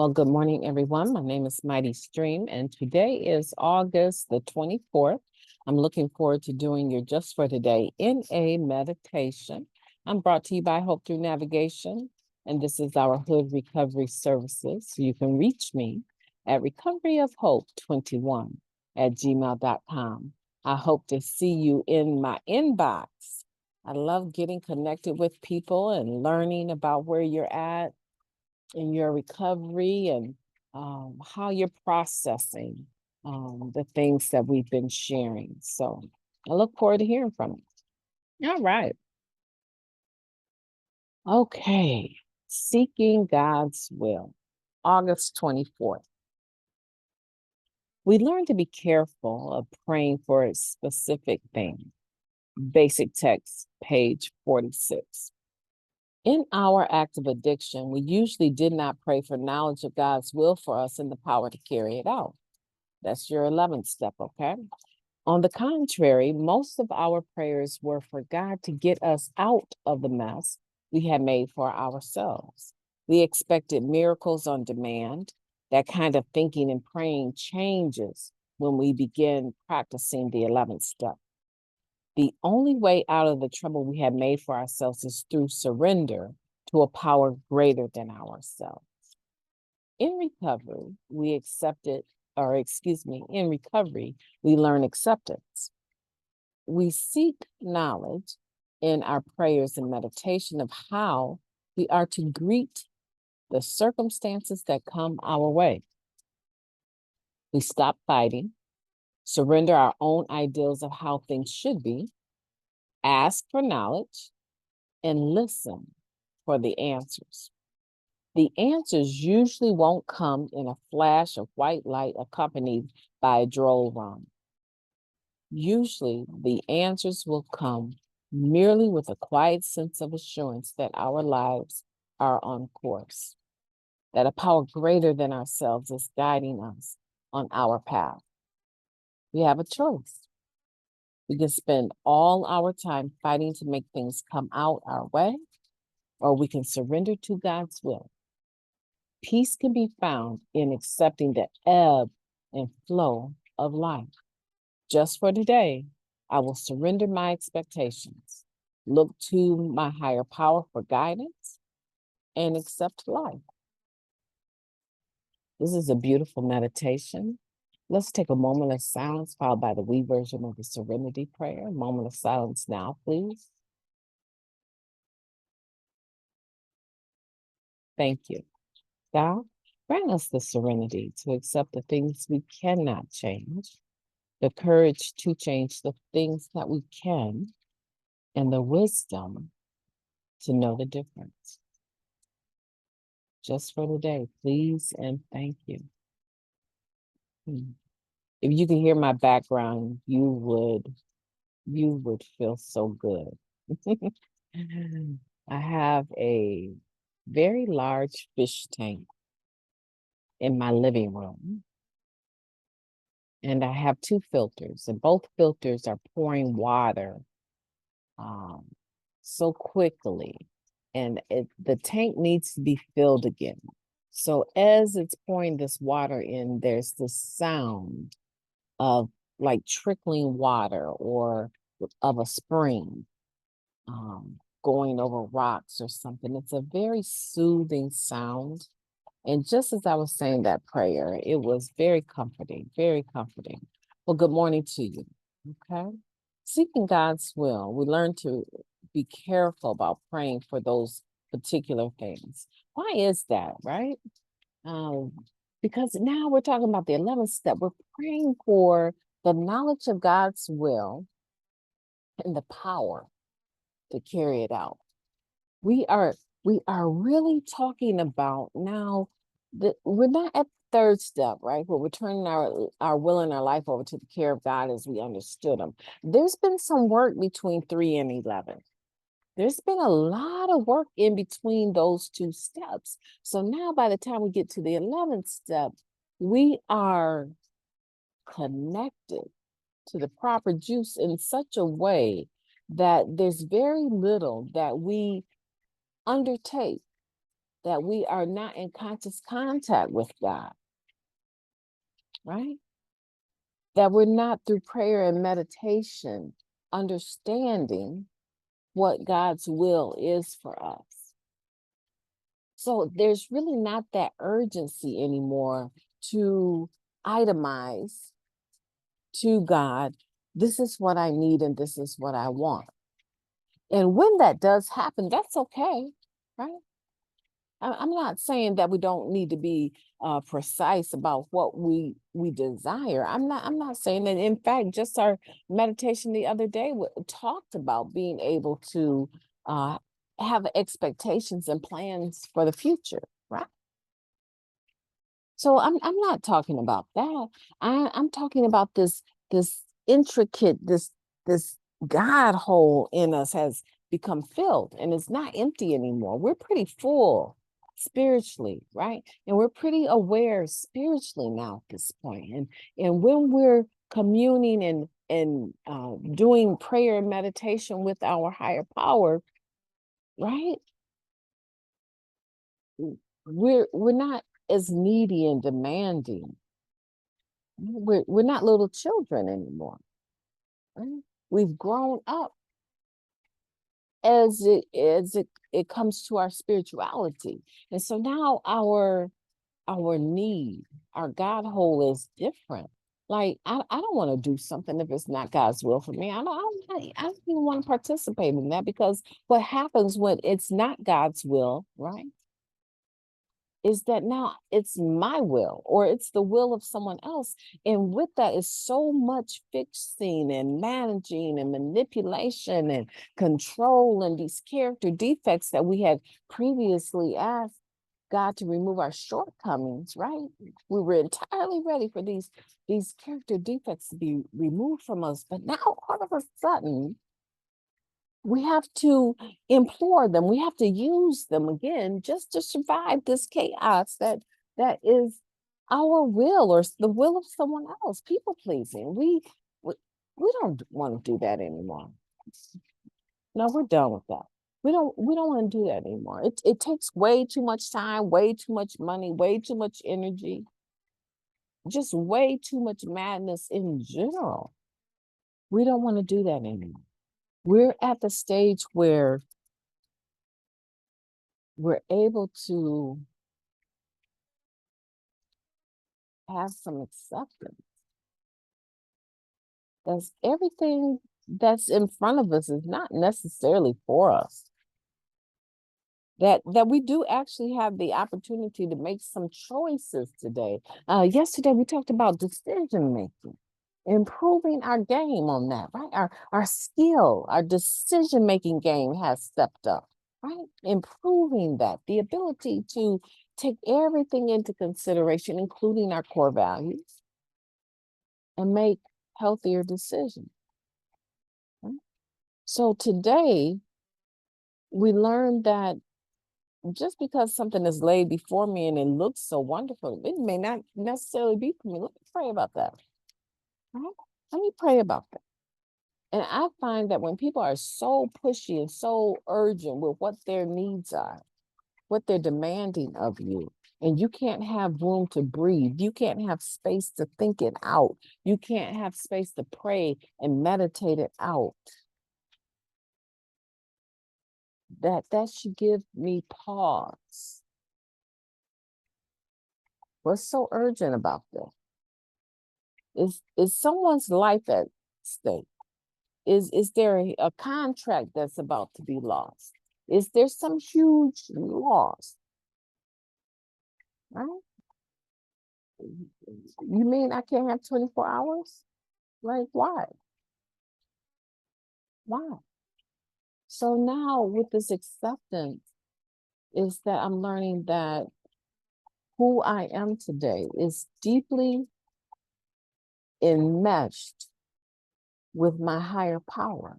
Well, good morning, everyone. My name is MightyStream, and today is August the 24th. I'm looking forward to doing your Just for Today in a meditation. I'm brought to you by Hope Through Navigation, and this is our Hood Recovery Services. You can reach me at recoveryofhope21@gmail.com. I hope to see you in my inbox. I love getting connected with people and learning about where you're at in your recovery and how you're processing the things that we've been sharing. So I look forward to hearing from you. All right. Okay. Seeking God's will, August 24th. We learn to be careful of praying for a specific thing. Basic text, page 46. In our act of addiction, we usually did not pray for knowledge of God's will for us and the power to carry it out. That's your 11th step, okay? On the contrary, most of our prayers were for God to get us out of the mess we had made for ourselves. We expected miracles on demand. That kind of thinking and praying changes when we begin practicing the 11th step. The only way out of the trouble we have made for ourselves is through surrender to a power greater than ourselves. In recovery, in recovery, we learn acceptance. We seek knowledge in our prayers and meditation of how we are to greet the circumstances that come our way. We stop fighting, surrender our own ideals of how things should be, ask for knowledge, and listen for the answers. The answers usually won't come in a flash of white light accompanied by a droll rhyme. Usually, the answers will come merely with a quiet sense of assurance that our lives are on course, that a power greater than ourselves is guiding us on our path. We have a choice. We can spend all our time fighting to make things come out our way, or we can surrender to God's will. Peace can be found in accepting the ebb and flow of life. Just for today, I will surrender my expectations, look to my higher power for guidance, and accept life. This is a beautiful meditation. Let's take a moment of silence, followed by the we version of the Serenity Prayer. A moment of silence now, please. Thank you. God, grant us the serenity to accept the things we cannot change, the courage to change the things that we can, and the wisdom to know the difference. Just for today, please and thank you. If you can hear my background, you would feel so good. I have a very large fish tank in my living room. And I have two filters, and both filters are pouring water so quickly. And the tank needs to be filled again. So as it's pouring this water in, there's this sound of like trickling water or of a spring going over rocks or something. It's a very soothing sound. And just as I was saying that prayer, it was very comforting, very comforting. Well, good morning to you. Okay. Seeking God's will, we learn to be careful about praying for those particular things. Why is that, right? Because now we're talking about the 11th step. We're praying for the knowledge of God's will and the power to carry it out. We are really talking about now that we're not at the third step, right? Where we're turning our will and our life over to the care of God as we understood them. There's been some work between 3 and 11. There's been a lot of work in between those two steps. So now by the time we get to the 11th step, we are connected to the proper juice in such a way that there's very little that we undertake that we are not in conscious contact with God, right? That we're not through prayer and meditation understanding what God's will is for us. So there's really not that urgency anymore to itemize to God, this is what I need and this is what I want. And when that does happen, that's okay, right? I'm not saying that we don't need to be precise about what we desire. I'm not saying that. In fact, just our meditation the other day talked about being able to uh, have expectations and plans for the future, right? So I'm not talking about that. I'm talking about this intricate this God hole in us has become filled and it's not empty anymore. We're pretty full spiritually, right? And we're pretty aware spiritually now at this point. And when we're communing and doing prayer and meditation with our higher power, right? We're not as needy and demanding. We're not little children anymore, right? We've grown up as it comes to our spirituality. And so now our need, our God hole is different. Like I don't want to do something if it's not God's will for me. I don't even want to participate in that, because what happens when it's not God's will, right? Is that now it's my will or it's the will of someone else. And with that is so much fixing and managing and manipulation and control and these character defects that we had previously asked God to remove our shortcomings, right? We were entirely ready for these character defects to be removed from us. But now all of a sudden, we have to implore them. We have to use them again just to survive this chaos that is our will or the will of someone else. People pleasing. We don't want to do that anymore. No, we're done with that. We don't want to do that anymore. It takes way too much time, way too much money, way too much energy, just way too much madness in general. We don't want to do that anymore. We're at the stage where we're able to have some acceptance. That's everything that's in front of us is not necessarily for us. That we do actually have the opportunity to make some choices today. Yesterday we talked about decision making, improving our game on that, right? Our skill, our decision making game has stepped up, right? Improving that, the ability to take everything into consideration, including our core values, and make healthier decisions. Right? So today, we learned that just because something is laid before me and it looks so wonderful, it may not necessarily be for me. Let me pray about that. Right? Let me pray about that. And I find that when people are so pushy and so urgent with what their needs are, what they're demanding of you, and you can't have room to breathe, you can't have space to think it out, you can't have space to pray and meditate it out, that should give me pause. What's so urgent about this? Is someone's life at stake? Is there a contract that's about to be lost? Is there some huge loss? Right? You mean I can't have 24 hours? Like, why? Why? So now with this acceptance is that I'm learning that who I am today is deeply enmeshed with my higher power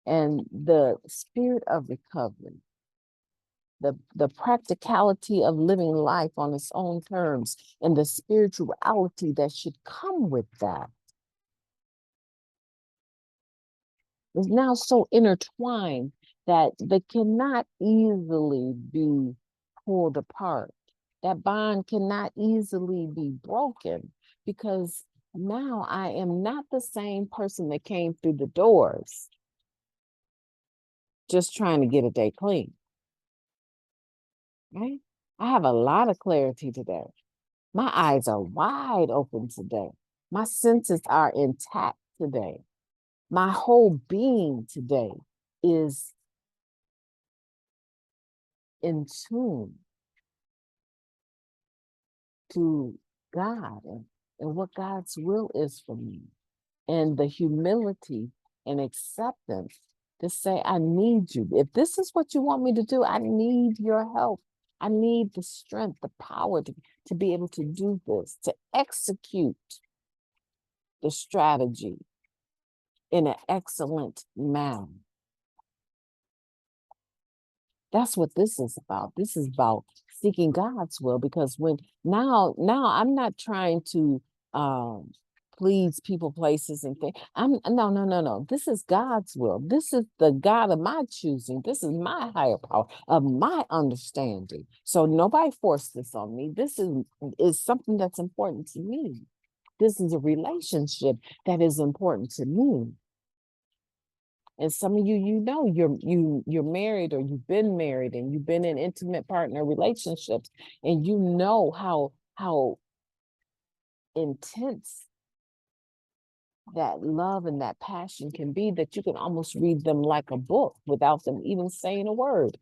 and the spirit of recovery, the practicality of living life on its own terms, and the spirituality that should come with that is now so intertwined that they cannot easily be pulled apart. That bond cannot easily be broken because now I am not the same person that came through the doors just trying to get a day clean, right? I have a lot of clarity today. My eyes are wide open today. My senses are intact today. My whole being today is in tune to God and what God's will is for me, and the humility and acceptance to say, I need you. If this is what you want me to do, I need your help. I need the strength, the power to be able to do this, to execute the strategy in an excellent manner. That's what this is about. This is about seeking God's will, because when now I'm not trying to please people, places, and things. No. This is God's will. This is the God of my choosing. This is my higher power of my understanding. So nobody forced this on me. This is something that's important to me. This is a relationship that is important to me. And some of you, you're married, or you've been married, and you've been in intimate partner relationships, and you know how intense that love and that passion can be, that you can almost read them like a book without them even saying a word.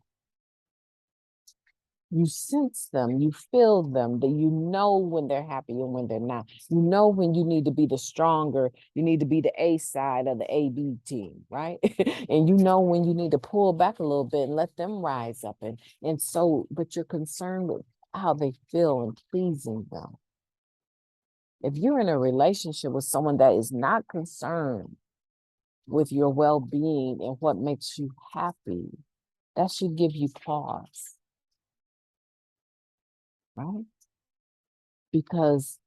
You sense them, you feel them, that you know when they're happy and when they're not. You know when you need to be the stronger, you need to be the A side of the AB team, right? And you know when you need to pull back a little bit and let them rise up. And so, but you're concerned with how they feel and pleasing them. If you're in a relationship with someone that is not concerned with your well-being and what makes you happy, that should give you pause, right? Because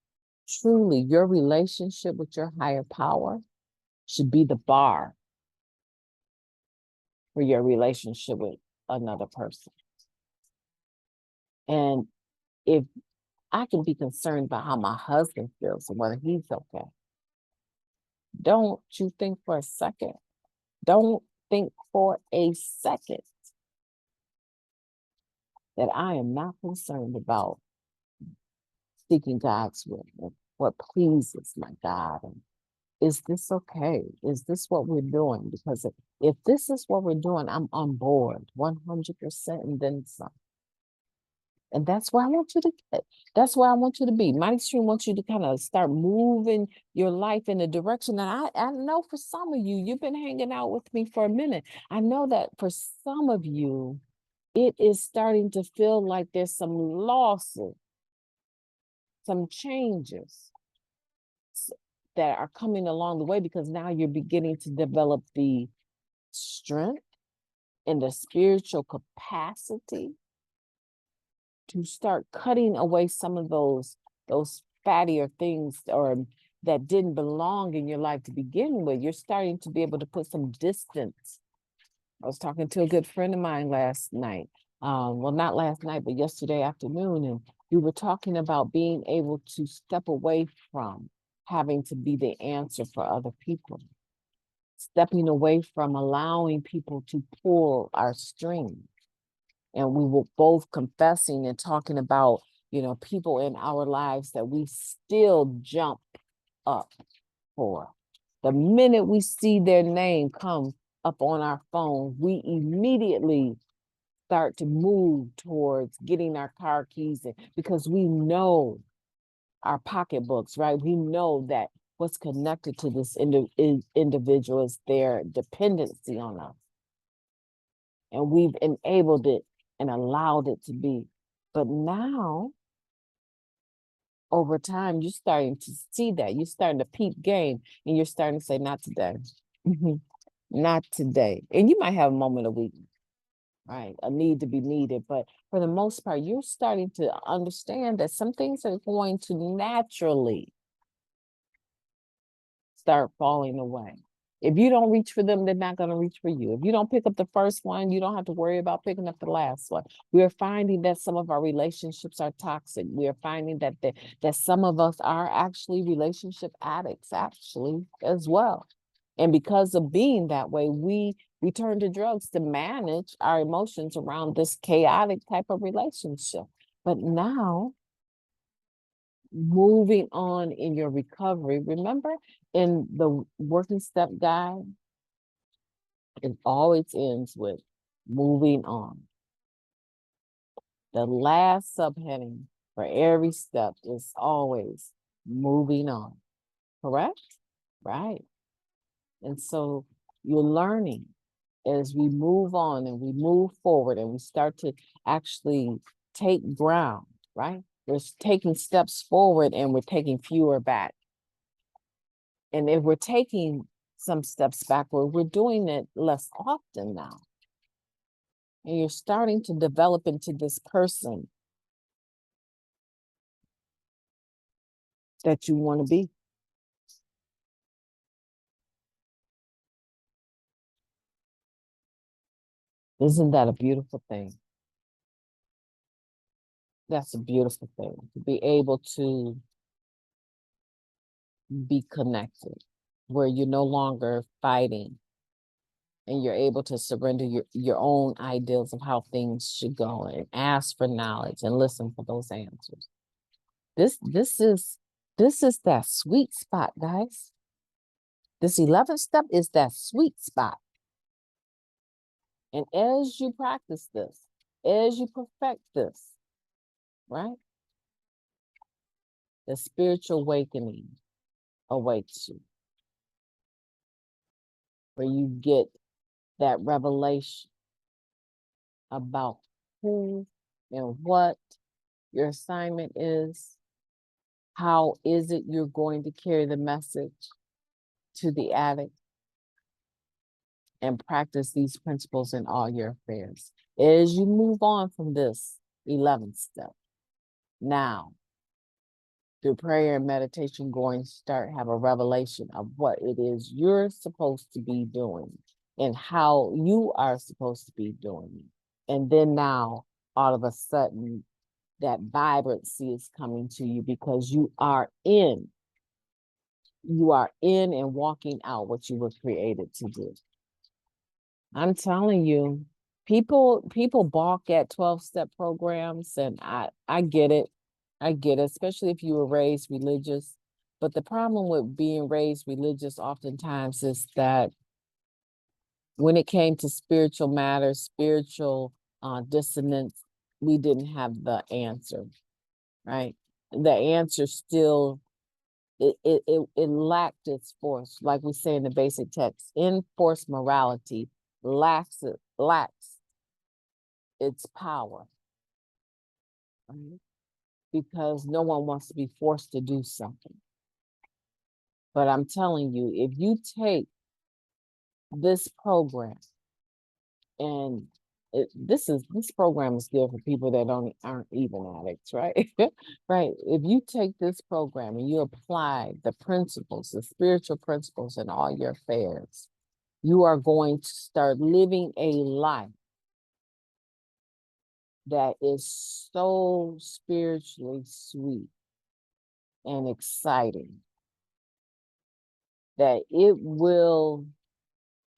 truly, your relationship with your higher power should be the bar for your relationship with another person. And if I can be concerned about how my husband feels and whether he's okay, don't you think for a second, don't think for a second that I am not concerned about seeking God's will and what pleases my God. And is this okay? Is this what we're doing? Because if this is what we're doing, I'm on board 100% and then some. And that's where I want you to get. That's where I want you to be. MightyStream wants you to kind of start moving your life in a direction that I know for some of you, you've been hanging out with me for a minute. I know that for some of you, it is starting to feel like there's some losses, some changes that are coming along the way, because now you're beginning to develop the strength and the spiritual capacity to start cutting away some of those fattier things or that didn't belong in your life to begin with. You're starting to be able to put some distance. I was talking to a good friend of mine last night. Well, not last night, but yesterday afternoon, and we were talking about being able to step away from having to be the answer for other people, stepping away from allowing people to pull our strings. And we were both confessing and talking about, people in our lives that we still jump up for. The minute we see their name come up on our phone, we immediately start to move towards getting our car keys in, because we know our pocketbooks, right? We know that what's connected to this individual is their dependency on us. And we've enabled it and allowed it to be. But now, over time, you're starting to see that. You're starting to peep game, and you're starting to say, not today. Not today. And you might have a moment of weakness, right? A need to be needed. But for the most part, you're starting to understand that some things are going to naturally start falling away. If you don't reach for them, they're not going to reach for you. If you don't pick up the first one, you don't have to worry about picking up the last one. We are finding that some of our relationships are toxic. We are finding that that some of us are actually relationship addicts, actually, as well. And because of being that way, we turn to drugs to manage our emotions around this chaotic type of relationship. But now, moving on in your recovery, remember in the working step guide, it always ends with moving on. The last subheading for every step is always moving on, correct? Right. And so you're learning as we move on and we move forward and we start to actually take ground, right? We're taking steps forward and we're taking fewer back. And if we're taking some steps backward, we're doing it less often now. And you're starting to develop into this person that you want to be. Isn't that a beautiful thing? That's a beautiful thing, to be able to be connected, where you're no longer fighting and you're able to surrender your own ideals of how things should go and ask for knowledge and listen for those answers. This is that sweet spot, guys. This 11th step is that sweet spot. And as you practice this, as you perfect this, right? The spiritual awakening awaits you, where you get that revelation about who and what your assignment is. How is it you're going to carry the message to the addict and practice these principles in all your affairs? As you move on from this 11th step, now, through prayer and meditation, going to start have a revelation of what it is you're supposed to be doing and how you are supposed to be doing it. And then now, all of a sudden, that vibrancy is coming to you because you are in and walking out what you were created to do. I'm telling you, people balk at 12-step programs, and I get it. I get it, especially if you were raised religious. But the problem with being raised religious oftentimes is that when it came to spiritual matters, spiritual dissonance, we didn't have the answer, right? The answer still, it lacked its force. Like we say in the basic text, enforced morality lacks its power, right? Because no one wants to be forced to do something. But I'm telling you, if you take this program, and this program is good for people that aren't even addicts, right? Right. If you take this program and you apply the principles, the spiritual principles in all your affairs, you are going to start living a life that is so spiritually sweet and exciting that it will,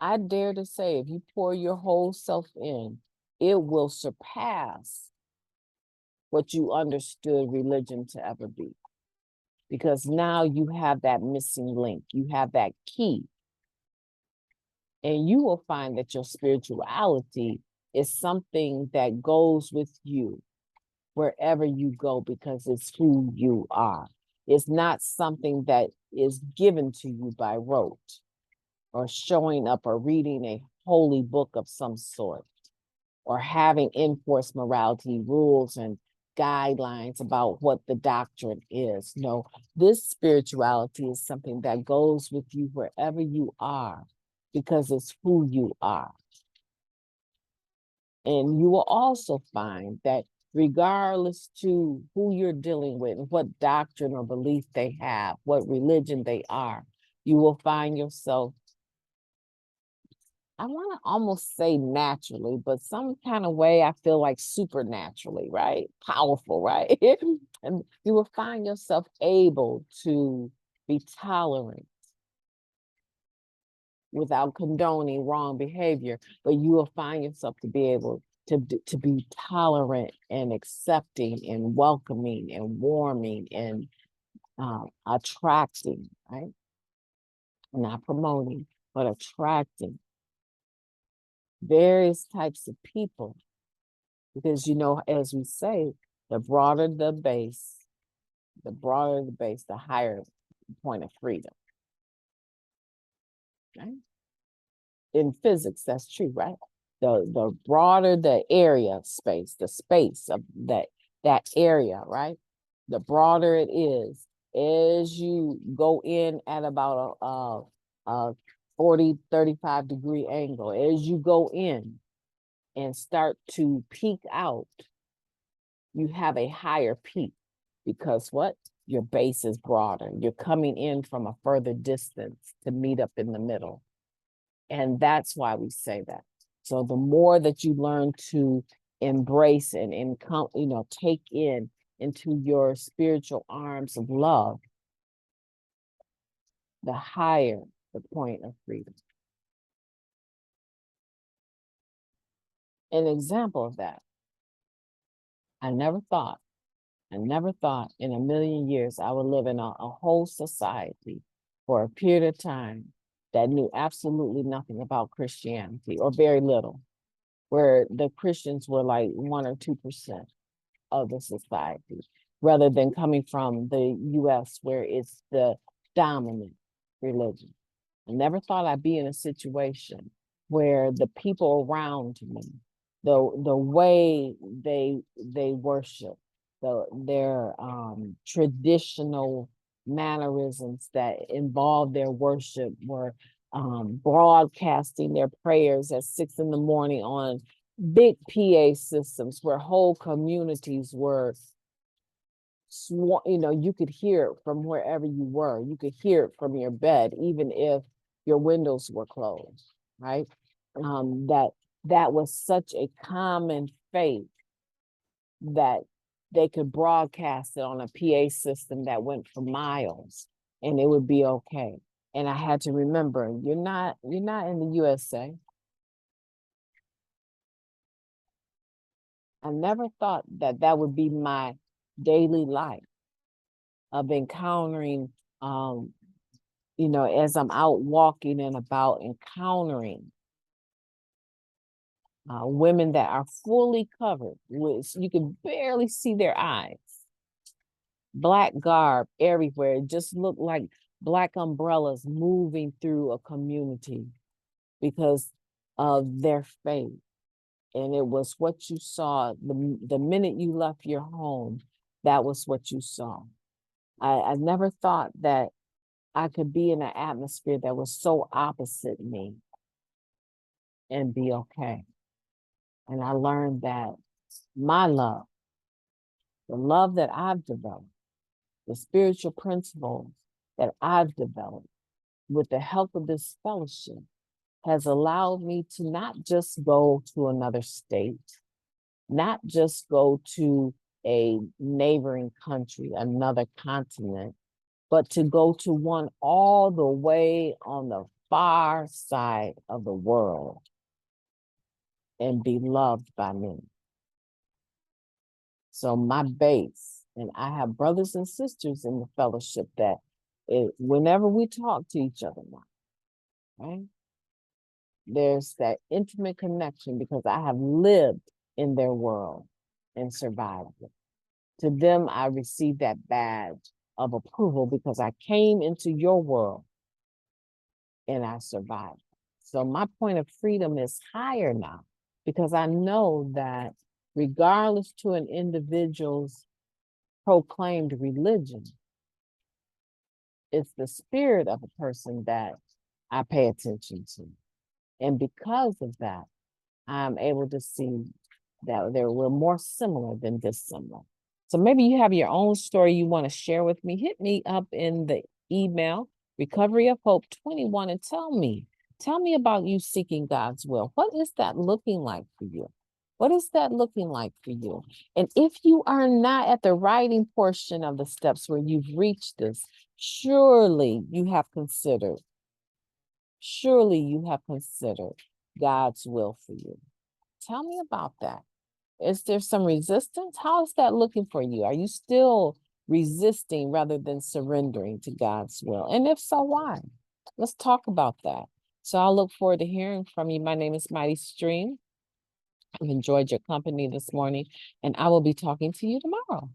I dare to say, if you pour your whole self in, it will surpass what you understood religion to ever be. Because now you have that missing link, you have that key. And you will find that your spirituality is something that goes with you wherever you go because it's who you are. It's not something that is given to you by rote or showing up or reading a holy book of some sort or having enforced morality rules and guidelines about what the doctrine is. No, this spirituality is something that goes with you wherever you are because it's who you are. And you will also find that regardless to who you're dealing with, what doctrine or belief they have, what religion they are, you will find yourself I want to almost say naturally, but some kind of way I feel like supernaturally, right? Powerful, right? And you will find yourself able to be tolerant without condoning wrong behavior, but you will find yourself to be able to be tolerant and accepting and welcoming and warming and attracting, right? Not promoting, but attracting various types of people. Because, as we say, the broader the base, the higher point of freedom. Right? In physics, that's true, right? The broader the area space, the space of that area, right? The broader it is, as you go in at about a 40, 35 degree angle, as you go in and start to peak out, you have a higher peak because what? Your base is broader. You're coming in from a further distance to meet up in the middle. And that's why we say that. So the more that you learn to embrace and take into your spiritual arms of love, the higher the point of freedom. An example of that, I never thought in a million years I would live in a whole society for a period of time that knew absolutely nothing about Christianity or very little, where the Christians were like 1 or 2% of the society, rather than coming from the US where it's the dominant religion. I never thought I'd be in a situation where the people around me, the way they worship, their traditional mannerisms that involve their worship were broadcasting their prayers at 6 in the morning on big PA systems where whole communities were you could hear it from wherever you were. You could hear it from your bed, even if your windows were closed, right? That was such a common faith that they could broadcast it on a PA system that went for miles and it would be okay. And I had to remember, you're not in the USA. I never thought that would be my daily life of encountering, as I'm out walking and about encountering women that are fully covered with, you can barely see their eyes, black garb everywhere. It just looked like black umbrellas moving through a community because of their faith. And it was what you saw the minute you left your home, that was what you saw. I never thought that I could be in an atmosphere that was so opposite me and be okay. And I learned that my love, the love that I've developed, the spiritual principles that I've developed with the help of this fellowship has allowed me to not just go to another state, not just go to a neighboring country, another continent, but to go to one all the way on the far side of the world and be loved by me. So my base, and I have brothers and sisters in the fellowship that whenever we talk to each other now, right? There's that intimate connection because I have lived in their world and survived it. To them, I received that badge of approval because I came into your world and I survived. So my point of freedom is higher now because I know that regardless to an individual's proclaimed religion, it's the spirit of a person that I pay attention to. And because of that, I'm able to see that we're more similar than dissimilar. So maybe you have your own story you want to share with me. Hit me up in the email, recoveryofhope21, and tell me Tell me about you seeking God's will. What is that looking like for you? What is that looking like for you? And if you are not at the writing portion of the steps where you've reached this, surely you have considered, God's will for you. Tell me about that. Is there some resistance? How is that looking for you? Are you still resisting rather than surrendering to God's will? And if so, why? Let's talk about that. So I'll look forward to hearing from you. My name is MightyStream. I've enjoyed your company this morning, and I will be talking to you tomorrow.